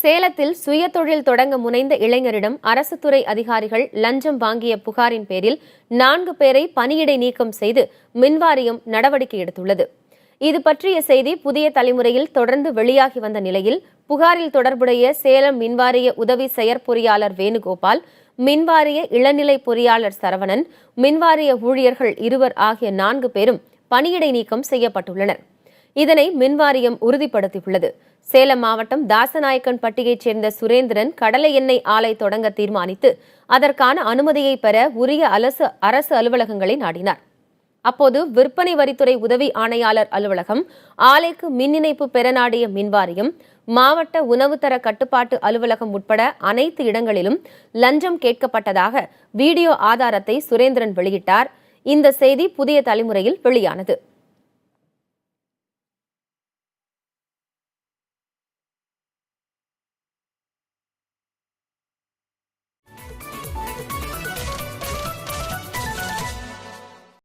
சேலத்தில் சுயதொழில் தொடங்க முனைந்த இளைஞரிடம் அரசு துறை அதிகாரிகள் லஞ்சம் வாங்கிய புகாரின் பேரில் 4 பேரை பணியிடை நீக்கம் செய்து மின்வாரியம் நடவடிக்கை எடுத்துள்ளது. இது பற்றிய செய்தி புதிய தலைமுறையில் தொடர்ந்து வெளியாகி வந்த நிலையில் புகாரில் தொடர்புடைய சேலம் மின்வாரிய உதவி செயற்பொறியாளர் வேணுகோபால், மின்வாரிய இளநிலை பொறியாளர் சரவணன், மின்வாரிய ஊழியர்கள் 2 ஆகிய 4 பேரும் பணியிடை நீக்கம் செய்யப்பட்டுள்ளனர். இதனை மின்வாரியம் உறுதிப்படுத்தியுள்ளது. சேலம் மாவட்டம் தாசநாயக்கன்பட்டியைச் சேர்ந்த சுரேந்திரன் கடலை எண்ணெய் ஆலை தொடங்க தீர்மானித்து அதற்கான அனுமதியை பெற உரிய அரசு அலுவலகங்களை நாடினார். அப்போது விற்பனை வரித்துறை உதவி ஆணையாளர் அலுவலகம், ஆலைக்கு மின் இணைப்பு பெற நாடிய மின்வாரியம், மாவட்ட உணவுத்தர கட்டுப்பாட்டு அலுவலகம் உட்பட அனைத்து இடங்களிலும் லஞ்சம் கேட்கப்பட்டதாக வீடியோ ஆதாரத்தை சுரேந்திரன் வெளியிட்டார். இந்த செய்தி புதிய தலைமுறையில் வெளியானது.